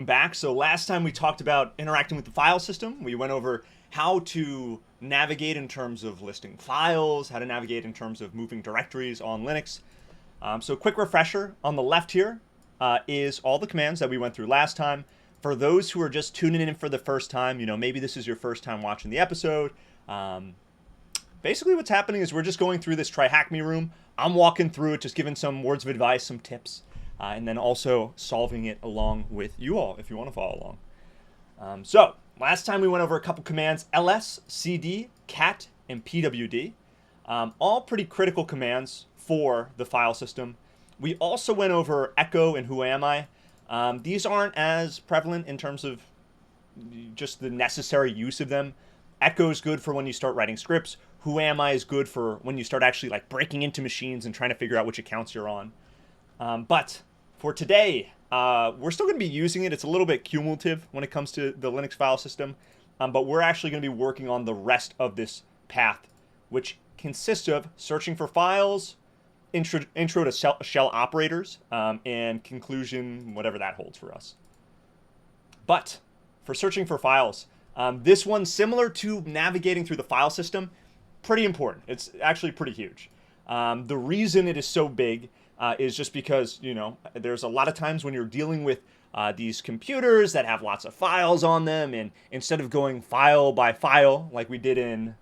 Back. So last time we talked about interacting with the file system. We went over how to navigate in terms of listing files, how to navigate in terms of moving directories on Linux. So quick refresher on the left here is all the commands that we went through last time. For those who are just tuning in for the first time, maybe this is your first time watching the episode. Basically what's happening is we're just going through this TryHackMe room. I'm walking through it, just giving some words of advice, some tips. And then also solving it along with you all if you want to follow along. So last time we went over a couple commands: ls, cd, cat, and pwd. All pretty critical commands for the file system. We also went over echo and who am I. These aren't as prevalent in terms of just the necessary use of them. Echo is good for when you start writing scripts. Who am I is good for when you start actually like breaking into machines and trying to figure out which accounts you're on. But for today, we're still going to be using it. It's a little bit cumulative when it comes to the Linux file system, but we're actually going to be working on the rest of this path, which consists of searching for files, intro to shell operators, and conclusion, whatever that holds for us. But for searching for files, this one's similar to navigating through the file system, pretty important. It's actually pretty huge. The reason it is so big is just because, there's a lot of times when you're dealing with these computers that have lots of files on them, and instead of going file by file like we did in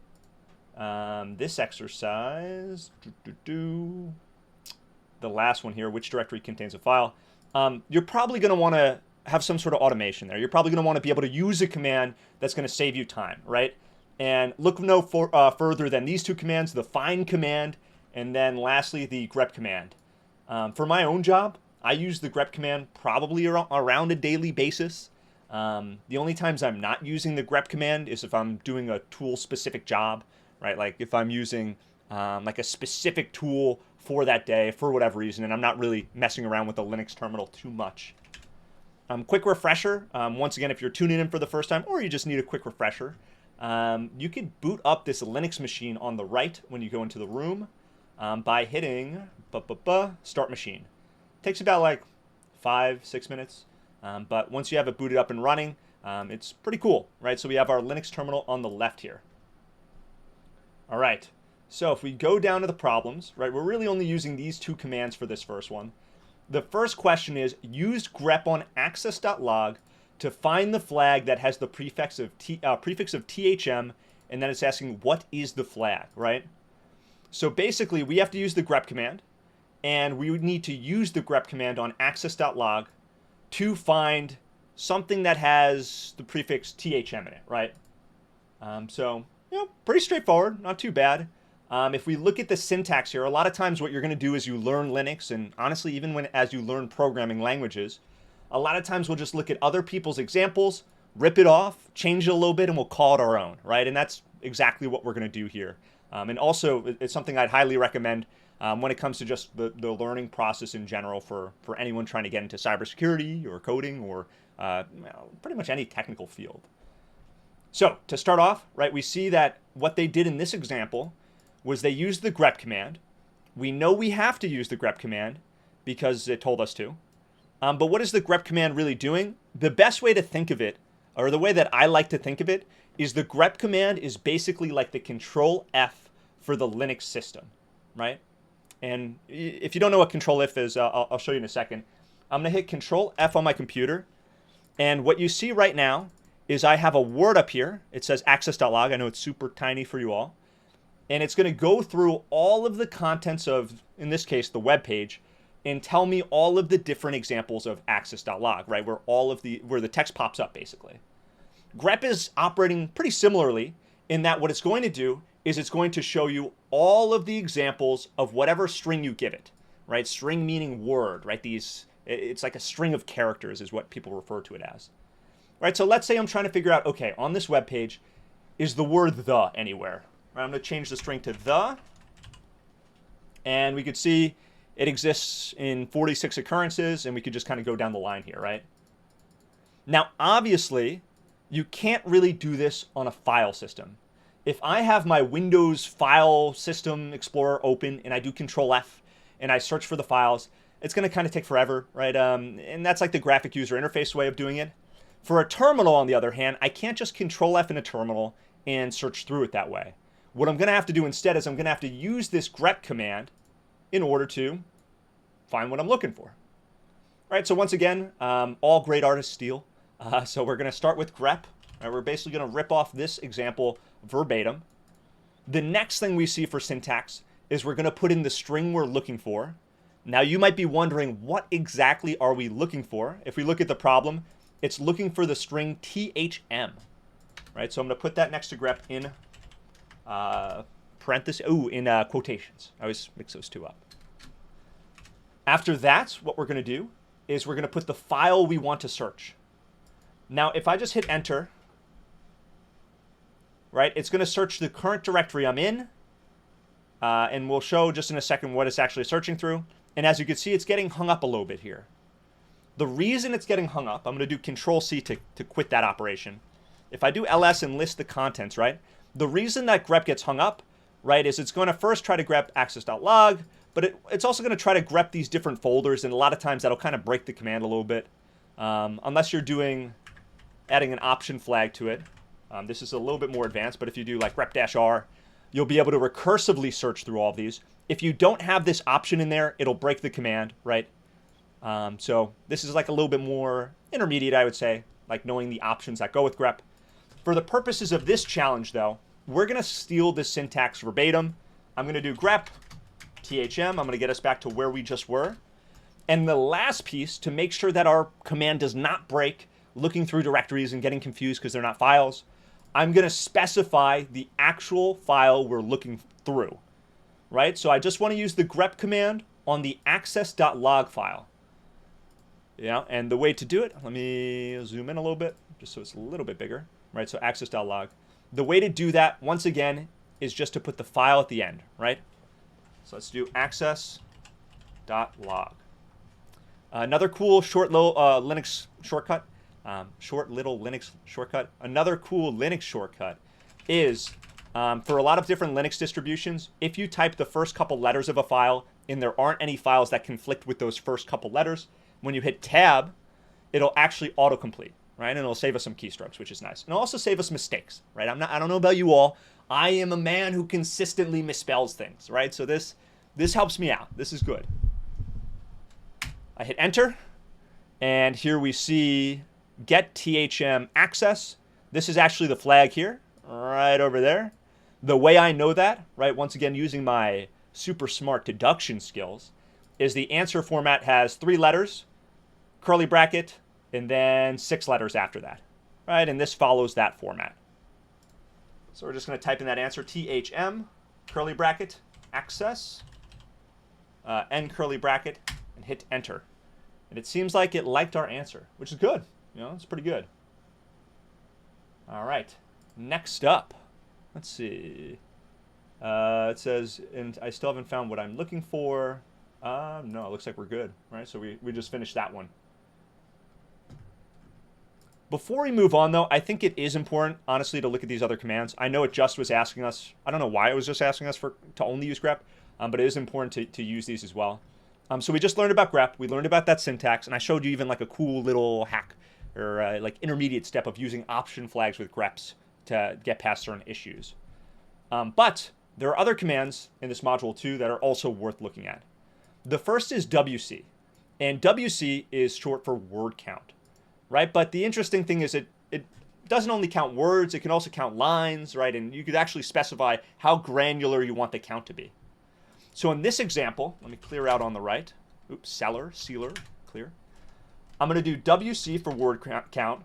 this exercise, the last one here, which directory contains a file, you're probably going to want to have some sort of automation there. You're probably going to want to be able to use a command that's going to save you time, right? And look no further than these two commands: the find command, and then lastly the grep command. For my own job, I use the grep command probably around a daily basis. The only times I'm not using the grep command is if I'm doing a tool-specific job, right? Like if I'm using like a specific tool for that day for whatever reason, and I'm not really messing around with the Linux terminal too much. Quick refresher. Once again, if you're tuning in for the first time or you just need a quick refresher, you can boot up this Linux machine on the right when you go into the room by hitting start machine. Takes about like 5-6 minutes, but once you have it booted up and running, it's pretty cool, right? So we have our Linux terminal on the left here. All right, so if we go down to the problems, right, we're really only using these two commands for this first one. The first question is: use grep on access.log to find the flag that has the prefix of thm, and then it's asking what is the flag, right? So basically we have to use the grep command, and we would need to use the grep command on access.log to find something that has the prefix thm in it, right? So, pretty straightforward, not too bad. If we look at the syntax here, a lot of times what you're going to do is you learn Linux, and honestly, even as you learn programming languages, a lot of times we'll just look at other people's examples, rip it off, change it a little bit, and we'll call it our own, right? And that's exactly what we're going to do here. And also, it's something I'd highly recommend when it comes to just the learning process in general for anyone trying to get into cybersecurity or coding or pretty much any technical field. So to start off, right, we see that what they did in this example was they used the grep command. We know we have to use the grep command because it told us to. But what is the grep command really doing? The best way to think of it, or the way that I like to think of it, is the grep command is basically like the control F for the Linux system, right? And if you don't know what control F is, I'll show you in a second. I'm going to hit control F on my computer. And what you see right now is I have a word up here. It says access.log. I know it's super tiny for you all. And it's going to go through all of the contents of, in this case, the web page, and tell me all of the different examples of access.log, right? Where the text pops up, basically. Grep is operating pretty similarly in that what it's going to do is it's going to show you all of the examples of whatever string you give it, right? String meaning word, right? It's like a string of characters is what people refer to it as. Right, so let's say I'm trying to figure out, okay, on this web page, is the word the anywhere? Right, I'm going to change the string to the, and we could see it exists in 46 occurrences, and we could just kind of go down the line here, right? Now, obviously, you can't really do this on a file system. If I have my Windows file system explorer open and I do control F and I search for the files, it's going to kind of take forever, right? And that's like the graphic user interface way of doing it. For a terminal, on the other hand, I can't just Control F in a terminal and search through it that way. What I'm going to have to do instead is I'm going to have to use this grep command in order to find what I'm looking for. Right, so once again, all great artists steal. So we're going to start with grep. Right, we're basically going to rip off this example verbatim. The next thing we see for syntax is we're going to put in the string we're looking for. Now you might be wondering, what exactly are we looking for? If we look at the problem, it's looking for the string THM. Right, so I'm going to put that next to grep in parentheses, in quotations. I always mix those two up. After that, what we're going to do is we're going to put the file we want to search. Now, if I just hit enter, right, it's going to search the current directory I'm in, and we'll show just in a second what it's actually searching through. And as you can see, it's getting hung up a little bit here. The reason it's getting hung up, I'm going to do Control-C to quit that operation. If I do ls and list the contents, right, the reason that grep gets hung up, right, is it's going to first try to grep access.log, but it's also going to try to grep these different folders, and a lot of times that'll kind of break the command a little bit, unless you're adding an option flag to it. This is a little bit more advanced, but if you do like grep-r, you'll be able to recursively search through all of these. If you don't have this option in there, it'll break the command, right? So this is like a little bit more intermediate, I would say, like knowing the options that go with grep. For the purposes of this challenge, though, we're going to steal this syntax verbatim. I'm going to do grep THM. I'm going to get us back to where we just were. And the last piece, to make sure that our command does not break looking through directories and getting confused because they're not files, I'm going to specify the actual file we're looking through, right? So I just want to use the grep command on the access.log file. Yeah, and the way to do it, let me zoom in a little bit just so it's a little bit bigger, right? So access.log. The way to do that, once again, is just to put the file at the end, right? So let's do access.log. Another cool short little Linux shortcut. Another cool Linux shortcut is for a lot of different Linux distributions, if you type the first couple letters of a file and there aren't any files that conflict with those first couple letters, when you hit tab, it'll actually autocomplete, right? And it'll save us some keystrokes, which is nice. And it'll also save us mistakes, right? I don't know about you all. I am a man who consistently misspells things, right? So this helps me out. This is good. I hit enter, and here we see get THM access. This is actually the flag here, right over there. The way I know that, right, once again using my super smart deduction skills, is the answer format has 3 letters, curly bracket, and then 6 letters after that, right? And this follows that format. So we're just going to type in that answer, THM, curly bracket, access, end curly bracket, and hit enter. And it seems like it liked our answer, which is good. You know, it's pretty good. All right. Next up, let's see. It says, and I still haven't found what I'm looking for. No, it looks like we're good, right? So we just finished that one. Before we move on, though, I think it is important, honestly, to look at these other commands. I know it just was asking us, I don't know why it was just asking us to only use grep, but it is important to use these as well. So we just learned about grep, we learned about that syntax, and I showed you even like a cool little hack or like intermediate step of using option flags with greps to get past certain issues. But there are other commands in this module too that are also worth looking at. The first is WC, and WC is short for word count, right? But the interesting thing is it doesn't only count words, it can also count lines, right? And you could actually specify how granular you want the count to be. So in this example, let me clear out on the right. Oops, sealer, clear. I'm going to do WC for word count.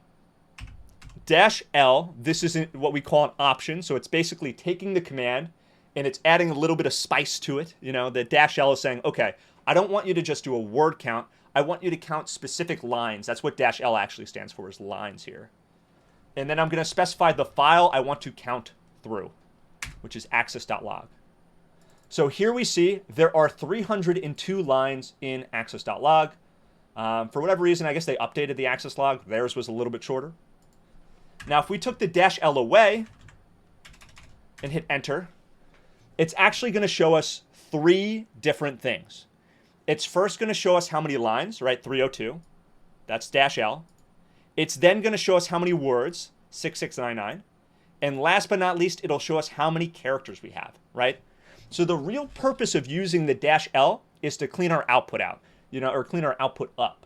-L, this is what we call an option. So it's basically taking the command and it's adding a little bit of spice to it. You know, the -L is saying, okay, I don't want you to just do a word count. I want you to count specific lines. That's what -L actually stands for, is lines here. And then I'm going to specify the file I want to count through, which is access.log. So here we see there are 302 lines in access.log. For whatever reason, I guess they updated the access log. Theirs was a little bit shorter. Now, if we took the -L away and hit enter, it's actually going to show us 3 different things. It's first going to show us how many lines, right? 302. That's dash L. It's then going to show us how many words, 6699. And last but not least, it'll show us how many characters we have, right? So the real purpose of using the dash L is to clean our output out, or clean our output up.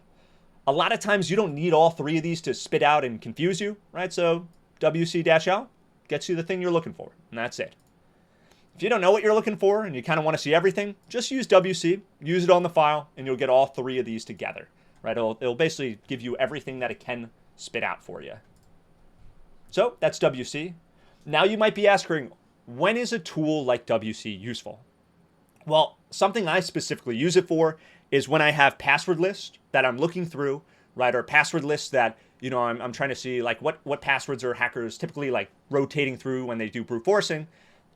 A lot of times you don't need all three of these to spit out and confuse you, right? So WC-L gets you the thing you're looking for, and that's it. If you don't know what you're looking for and you kind of want to see everything, just use WC, use it on the file, and you'll get all three of these together, right? It'll basically give you everything that it can spit out for you. So that's WC. Now you might be asking, when is a tool like WC useful? Well, something I specifically use it for is when I have password lists that I'm looking through, right? Or password lists that, I'm trying to see like what passwords are hackers typically like rotating through when they do brute forcing.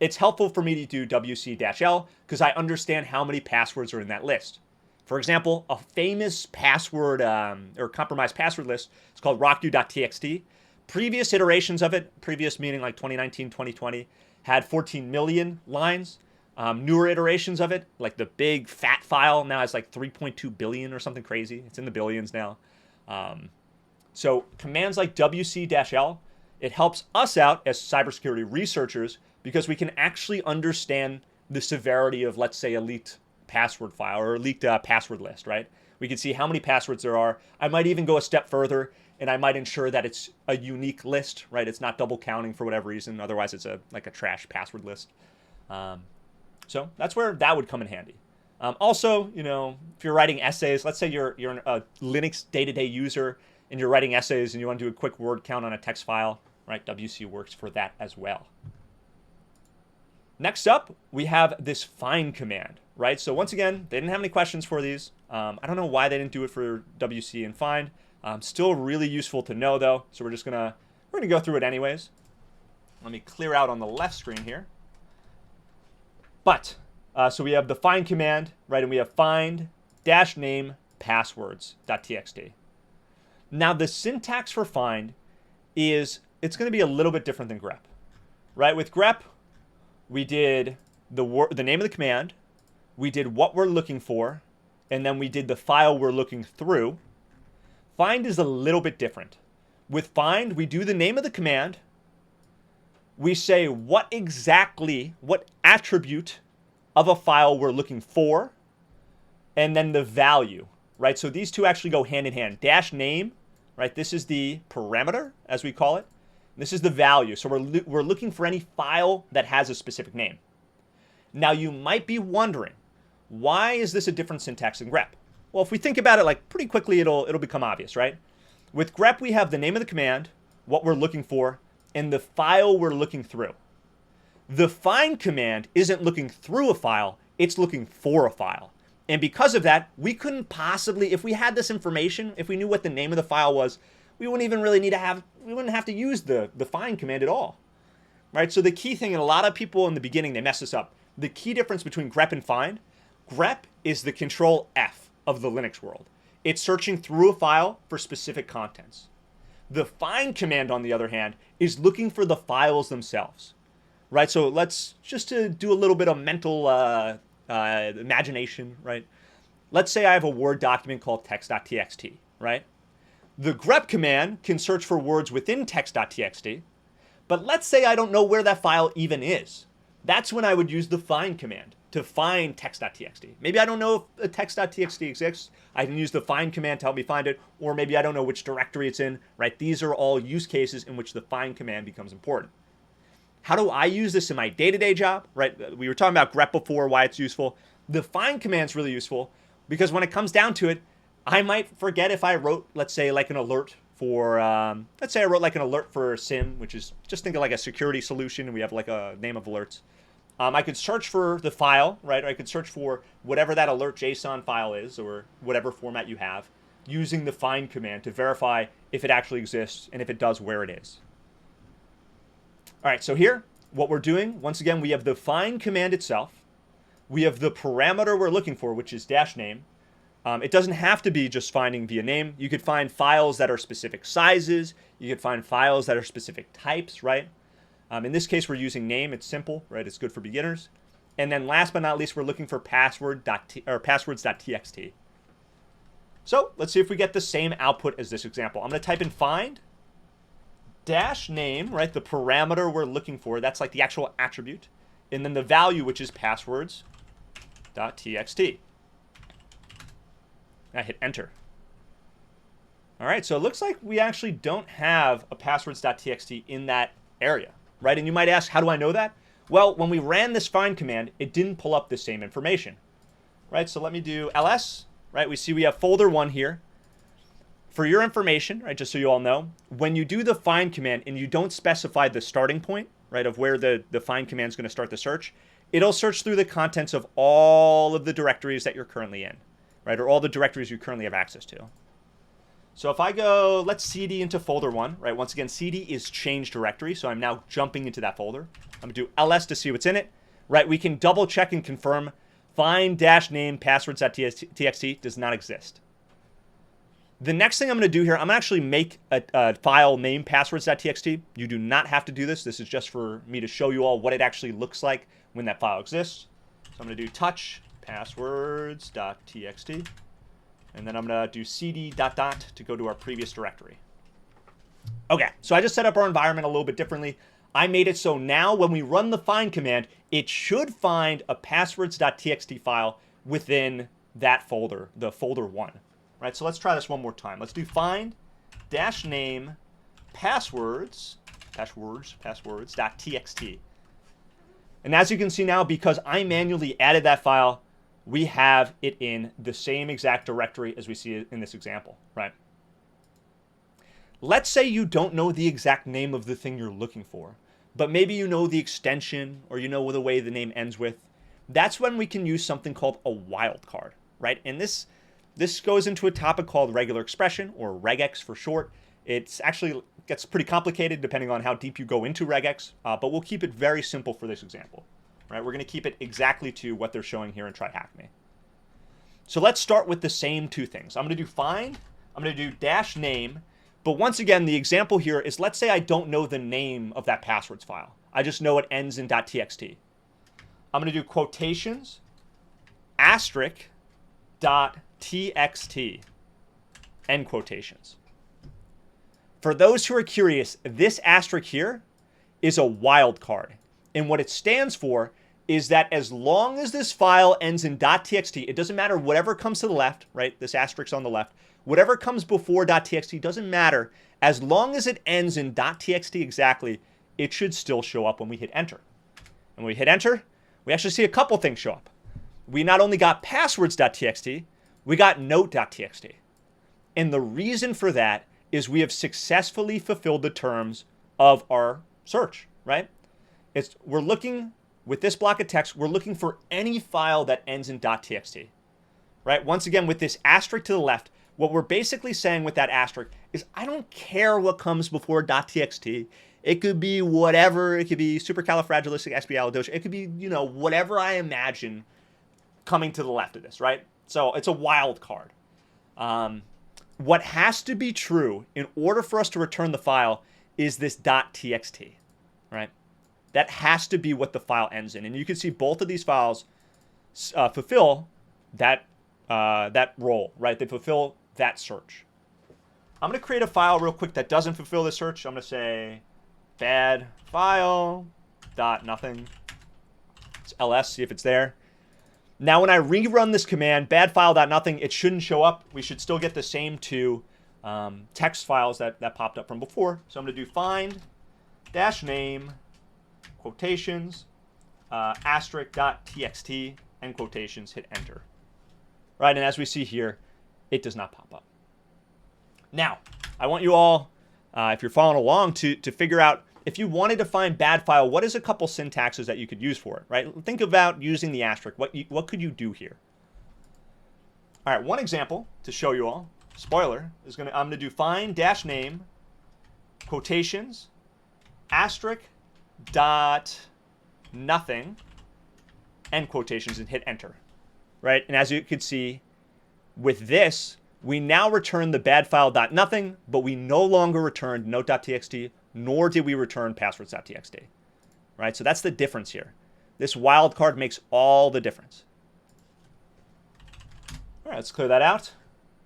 It's helpful for me to do WC-L because I understand how many passwords are in that list. For example, a famous password or compromised password list is called rockyou.txt. Previous iterations of it, previous meaning like 2019, 2020, had 14 million lines. Newer iterations of it, like the big fat file, now has like 3.2 billion or something crazy. It's in the billions now. So commands like WC-L, it helps us out as cybersecurity researchers because we can actually understand the severity of, let's say, a leaked password file or a leaked password list, right? We can see how many passwords there are. I might even go a step further and I might ensure that it's a unique list, right? It's not double counting for whatever reason. Otherwise, it's like a trash password list. So that's where that would come in handy. Also, if you're writing essays, let's say you're a Linux day-to-day user and you're writing essays and you want to do a quick word count on a text file, right? WC works for that as well. Next up, we have this find command, right? So once again, they didn't have any questions for these. I don't know why they didn't do it for WC and find. Still really useful to know though. So we're gonna go through it anyways. Let me clear out on the left screen here. But, so we have the find command, right? And we have find dash name passwords.txt. Now the syntax for find it's going to be a little bit different than grep, right? With grep, we did the name of the command, we did what we're looking for, and then we did the file we're looking through. Find is a little bit different. With find, we do the name of the command, we say what attribute of a file we're looking for, and then the value, right? So these two actually go hand in hand. Dash name, right? This is the parameter, as we call it. This is the value. So we're looking for any file that has a specific name. Now you might be wondering, why is this a different syntax than grep? Well, if we think about it like pretty quickly, it'll become obvious, right? With grep, we have the name of the command, what we're looking for, and the file we're looking through. The find command isn't looking through a file, it's looking for a file. And because of that, we couldn't possibly, if we had this information, if we knew what the name of the file was, we wouldn't even really we wouldn't have to use the find command at all, right? So the key thing, and a lot of people in the beginning, they mess this up. The key difference between grep and find, grep is the control F of the Linux world. It's searching through a file for specific contents. The find command, on the other hand, is looking for the files themselves, right? So let's just to do a little bit of mental imagination, right? Let's say I have a Word document called text.txt, right? The grep command can search for words within text.txt, but let's say I don't know where that file even is. That's when I would use the find command to find text.txt. Maybe I don't know if a text.txt exists. I can use the find command to help me find it, or maybe I don't know which directory it's in, right? These are all use cases in which the find command becomes important. How do I use this in my day-to-day job, right? We were talking about grep before, why it's useful. The find command is really useful because when it comes down to it, I might forget if I wrote, let's say, like an alert for, let's say I wrote like an alert for SIM, which is just think of like a security solution, and we have like a name of alerts. I could search for the file, right? Or I could search for whatever that alert JSON file is, or whatever format you have, using the find command to verify if it actually exists, and if it does, where it is. All right, so here, what we're doing, once again, we have the find command itself. We have the parameter we're looking for, which is dash name. It doesn't have to be just finding via name. You could find files that are specific sizes. You could find files that are specific types, right? In this case, we're using name. It's simple, right? It's good for beginners. And then last but not least, we're looking for passwords.txt. So let's see if we get the same output as this example. I'm going to type in find dash name, right? The parameter we're looking for. That's like the actual attribute. And then the value, which is passwords.txt. I hit enter. All right, so it looks like we actually don't have a passwords.txt in that area, right? And you might ask, how do I know that? Well, when we ran this find command, it didn't pull up the same information, right? So let me do ls, right? We see we have folder 1 here. For your information, right, just so you all know, when you do the find command and you don't specify the starting point, right, of where the find command is going to start the search, it'll search through the contents of all of the directories that you're currently in, right, or all the directories you currently have access to. So if I go, let's cd into folder 1, right? Once again, cd is change directory, so I'm now jumping into that folder. I'm going to do ls to see what's in it, right? We can double check and confirm find dash name passwords.txt does not exist. The next thing I'm going to do here, I'm going to actually make a file named passwords.txt. You do not have to do this. This is just for me to show you all what it actually looks like when that file exists. So I'm going to do touch passwords.txt. And then I'm going to do cd ... to go to our previous directory. Okay, so I just set up our environment a little bit differently. I made it so now when we run the find command, it should find a passwords.txt file within that folder, the folder 1. Right, so let's try this one more time. Let's do find dash name passwords.txt. And as you can see now, because I manually added that file, we have it in the same exact directory as we see it in this example, right? Let's say you don't know the exact name of the thing you're looking for, but maybe you know the extension or you know the way the name ends with. That's when we can use something called a wildcard, right? And this goes into a topic called regular expression, or regex for short. It's actually gets pretty complicated depending on how deep you go into regex, but we'll keep it very simple for this example. Right? We're going to keep it exactly to what they're showing here in TryHackMe. So let's start with the same two things. I'm going to do find, I'm going to do dash name, but once again, the example here is, let's say I don't know the name of that passwords file. I just know it ends in .txt. I'm going to do quotations, asterisk, .txt, end quotations. For those who are curious, this asterisk here is a wildcard. And what it stands for is that as long as this file ends in .txt, it doesn't matter whatever comes to the left, right? This asterisk on the left, whatever comes before .txt doesn't matter. As long as it ends in .txt exactly, it should still show up when we hit enter. And when we hit enter, we actually see a couple things show up. We not only got passwords.txt, we got note.txt. And the reason for that is we have successfully fulfilled the terms of our search, right? We're looking, with this block of text, we're looking for any file that ends in .txt, right? Once again, with this asterisk to the left, what we're basically saying with that asterisk is I don't care what comes before .txt. It could be whatever. It could be supercalifragilisticexpialidocious. It could be, whatever I imagine coming to the left of this, right? So it's a wild card. What has to be true in order for us to return the file is this .txt, right? That has to be what the file ends in. And you can see both of these files fulfill that role, right? They fulfill that search. I'm going to create a file real quick that doesn't fulfill the search. I'm going to say bad file dot nothing. It's ls, see if it's there. Now, when I rerun this command, bad file dot nothing, it shouldn't show up. We should still get the same two text files that popped up from before. So I'm going to do find dash name quotations asterisk.txt end quotations, hit enter. Right, and as we see here, it does not pop up. Now, I want you all, if you're following along, to figure out, if you wanted to find bad file, what is a couple syntaxes that you could use for it, right? Think about using the asterisk. What could you do here? All right, one example to show you all, spoiler, I'm going to do find dash name quotations asterisk dot nothing end quotations and hit enter, right? And as you can see, with this, we now return the bad file dot nothing, but we no longer returned note.txt, nor did we return passwords.txt, right? So that's the difference here. This wildcard makes all the difference. All right, let's clear that out.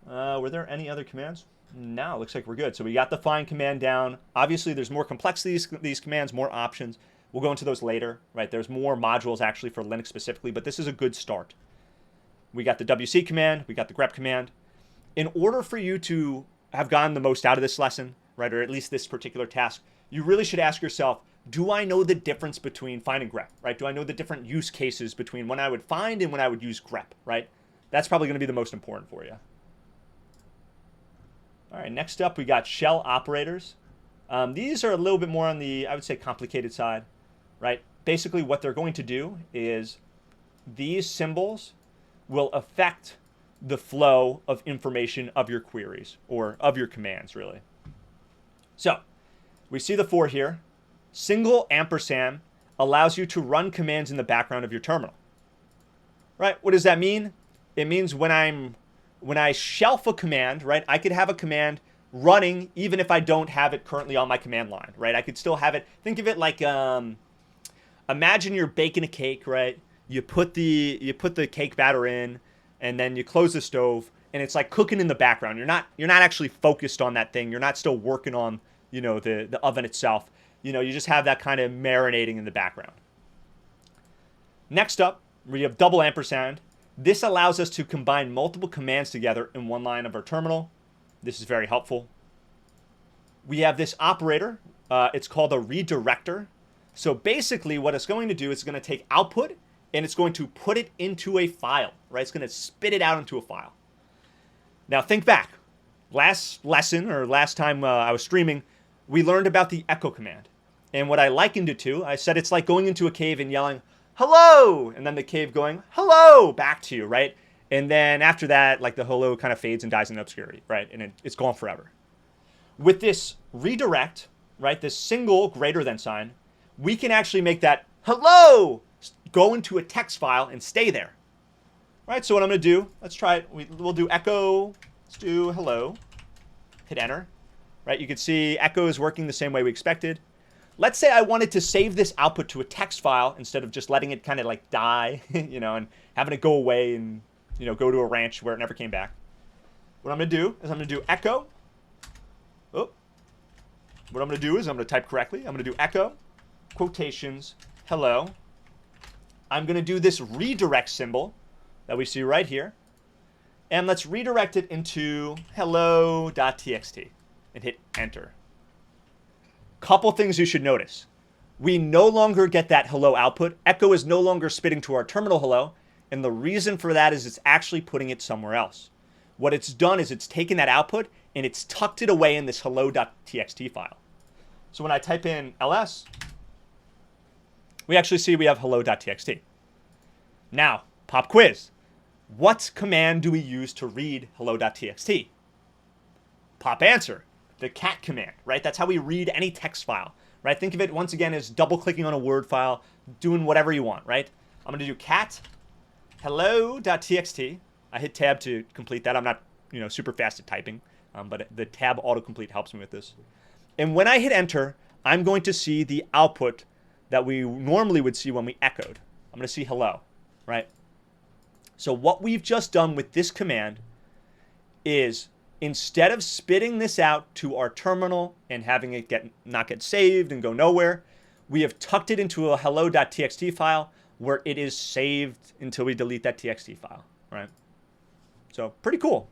Were there any other commands? No, looks like we're good. So we got the find command down. Obviously, there's more complexity to these commands, more options. We'll go into those later, right? There's more modules actually for Linux specifically, but this is a good start. We got the WC command, we got the grep command. In order for you to have gotten the most out of this lesson, right, or at least this particular task, you really should ask yourself, do I know the difference between find and grep, right? Do I know the different use cases between when I would find and when I would use grep, right? That's probably going to be the most important for you. All right, next up, we got shell operators. These are a little bit more on the, I would say, complicated side, right? Basically, what they're going to do is these symbols will affect the flow of information of your queries or of your commands, really. So we see the 4 here. Single ampersand allows you to run commands in the background of your terminal, right? What does that mean? It means when I shelf a command, right, I could have a command running even if I don't have it currently on my command line, right? I could still have it. Think of it like, imagine you're baking a cake, right? You put the cake batter in, and then you close the stove, and it's like cooking in the background. You're not actually focused on that thing. You're not still working on, you know, the oven itself. You know, you just have that kind of marinating in the background. Next up, we have double ampersand. This allows us to combine multiple commands together in one line of our terminal. This is very helpful. We have this operator. It's called a redirector. So basically what it's going to do is it's going to take output and it's going to put it into a file, right? It's going to spit it out into a file. Now think back. Last lesson or last time I was streaming, we learned about the echo command. And what I likened it to, I said it's like going into a cave and yelling, hello, and then the cave going, hello, back to you, right? And then after that, like the hello kind of fades and dies in obscurity, right? And it's gone forever. With this redirect, right, this single greater than sign, we can actually make that hello go into a text file and stay there. Right, so what I'm going to do, let's try it. We'll do echo, let's do hello, hit enter. Right, you can see echo is working the same way we expected. Let's say I wanted to save this output to a text file instead of just letting it kind of like die, you know, and having it go away and, you know, go to a ranch where it never came back. What I'm going to do is I'm going to do echo. Oh, what I'm going to do is I'm going to type correctly. I'm going to do echo, quotations, hello. I'm going to do this redirect symbol that we see right here. And let's redirect it into hello.txt and hit enter. Couple things you should notice. We no longer get that hello output. Echo is no longer spitting to our terminal hello. And the reason for that is it's actually putting it somewhere else. What it's done is it's taken that output and it's tucked it away in this hello.txt file. So when I type in ls, we actually see we have hello.txt. Now, pop quiz. What command do we use to read hello.txt? Pop answer. The cat command, right? That's how we read any text file, right? Think of it once again as double clicking on a Word file, doing whatever you want, right? I'm going to do cat hello.txt. I hit tab to complete that. I'm not, you know, super fast at typing, but the tab autocomplete helps me with this. And when I hit enter, I'm going to see the output that we normally would see when we echoed. I'm going to see hello, right? So what we've just done with this command is instead of spitting this out to our terminal and having it not get saved and go nowhere, we have tucked it into a hello.txt file where it is saved until we delete that txt file, right? So pretty cool.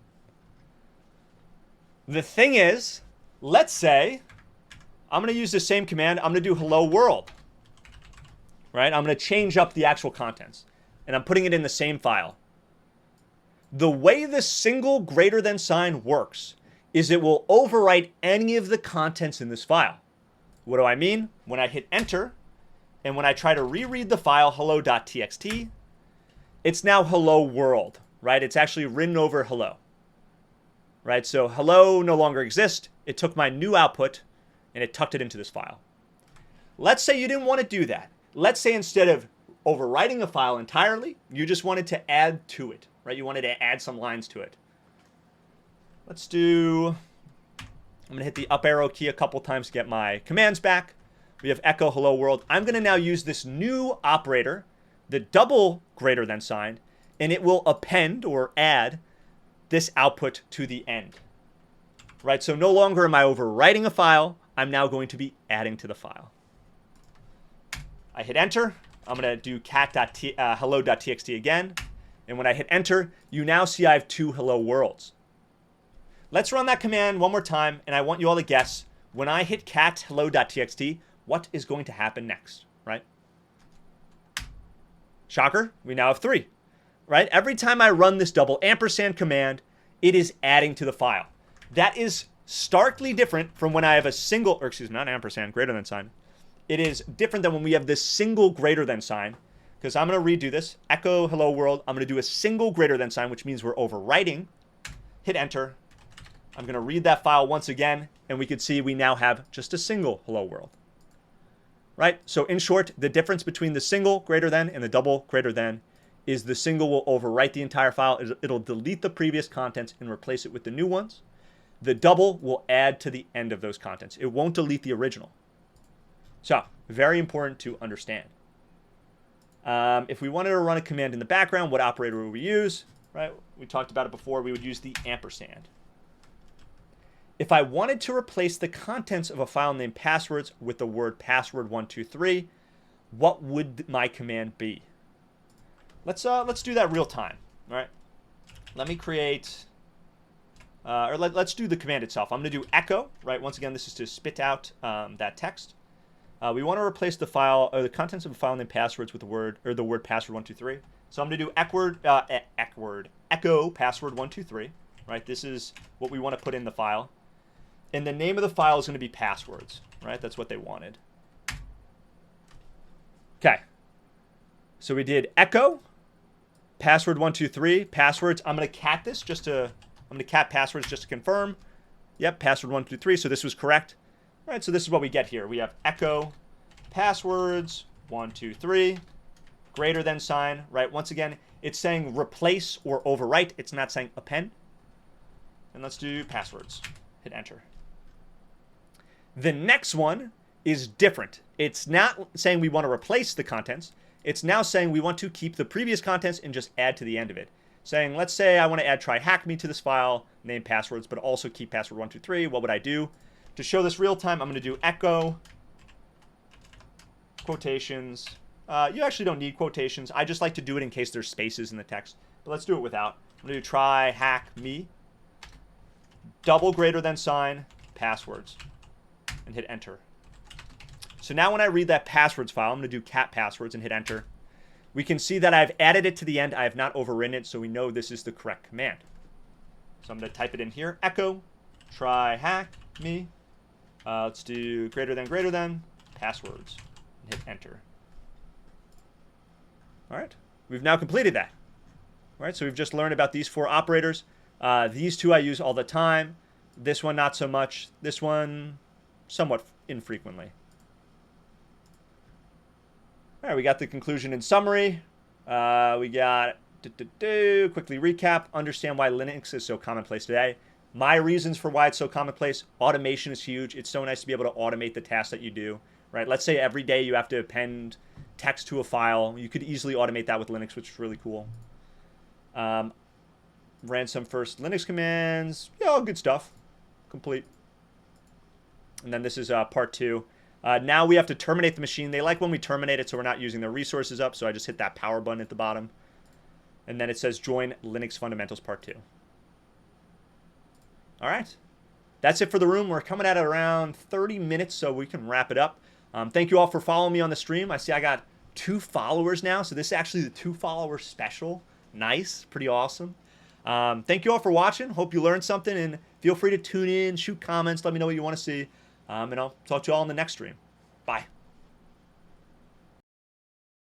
The thing is, let's say I'm going to use the same command. I'm going to do hello world, right? I'm going to change up the actual contents and I'm putting it in the same file. The way the single greater than sign works is it will overwrite any of the contents in this file. What do I mean? When I hit enter and when I try to reread the file hello.txt, it's now hello world, right? It's actually written over hello, right? So hello no longer exists. It took my new output and it tucked it into this file. Let's say you didn't want to do that. Let's say instead of overwriting a file entirely, you just wanted to add to it, right? You wanted to add some lines to it. I'm going to hit the up arrow key a couple times to get my commands back. We have echo hello world. I'm going to now use this new operator, the double greater than sign, and it will append or add this output to the end. Right? So no longer am I overwriting a file. I'm now going to be adding to the file. I hit enter. I'm going to do cat.hello.txt again. And when I hit enter, you now see I have 2 hello worlds. Let's run that command one more time, and I want you all to guess, when I hit cat hello.txt, what is going to happen next, right? Shocker, we now have 3, right? Every time I run this double ampersand command, it is adding to the file. That is starkly different from when I have a single, or excuse me, not ampersand, greater than sign. It is different than when we have this single greater than sign, because I'm going to redo this, echo hello world. I'm going to do a single greater than sign, which means we're overwriting. Hit enter. I'm going to read that file once again, and we can see we now have just a single hello world. Right? So in short, the difference between the single greater than and the double greater than is the single will overwrite the entire file. It'll delete the previous contents and replace it with the new ones. The double will add to the end of those contents. It won't delete the original. So very important to understand. If we wanted to run a command in the background, what operator would we use? Right? We talked about it before. We would use the ampersand. If I wanted to replace the contents of a file named passwords with the word password123, what would my command be? Let's do that real time. All right. Let me create, let's do the command itself. I'm going to do echo. Right. Once again, this is to spit out that text. We want to replace the file or the contents of a file named passwords with the word password123. So I'm going to do echo password123. Right. This is what we want to put in the file. And the name of the file is going to be passwords, right? That's what they wanted. Okay. So we did echo, password123, passwords. I'm going to cat this I'm going to cat passwords just to confirm. Yep, password123. So this was correct. All right, so this is what we get here. We have echo, passwords123, greater than sign, right? Once again, it's saying replace or overwrite. It's not saying append. And let's do passwords. Hit enter. The next one is different. It's not saying we want to replace the contents. It's now saying we want to keep the previous contents and just add to the end of it. Saying, let's say I want to add TryHackMe to this file, name passwords, but also keep password123. What would I do? To show this real time, I'm going to do echo quotations. You actually don't need quotations. I just like to do it in case there's spaces in the text. But let's do it without. I'm going to do TryHackMe, double greater than sign, passwords, and hit enter. So now when I read that passwords file, I'm going to do cat passwords and hit enter. We can see that I've added it to the end. I have not overwritten it, so we know this is the correct command. So I'm going to type it in here. Echo, TryHackMe. Let's do greater than, passwords, and hit enter. All right. We've now completed that. All right, so we've just learned about these 4 operators. These 2 I use all the time. This one, not so much. This one, somewhat infrequently. All right, we got the conclusion and summary. We got quickly recap, understand why Linux is so commonplace today. My reasons for why it's so commonplace: automation is huge. It's so nice to be able to automate the tasks that you do, right? Let's say every day you have to append text to a file. You could easily automate that with Linux, which is really cool. Ran some first Linux commands. Yeah, all good stuff. Complete. And then this is part 2. Now we have to terminate the machine. They like when we terminate it, so we're not using their resources up. So I just hit that power button at the bottom. And then it says join Linux Fundamentals Part 2. All right. That's it for the room. We're coming at it around 30 minutes, so we can wrap it up. Thank you all for following me on the stream. I see I got 2 followers now, so this is actually the 2-follower special. Nice. Pretty awesome. Thank you all for watching. Hope you learned something, and feel free to tune in, shoot comments, let me know what you want to see. And I'll talk to you all in the next stream. Bye.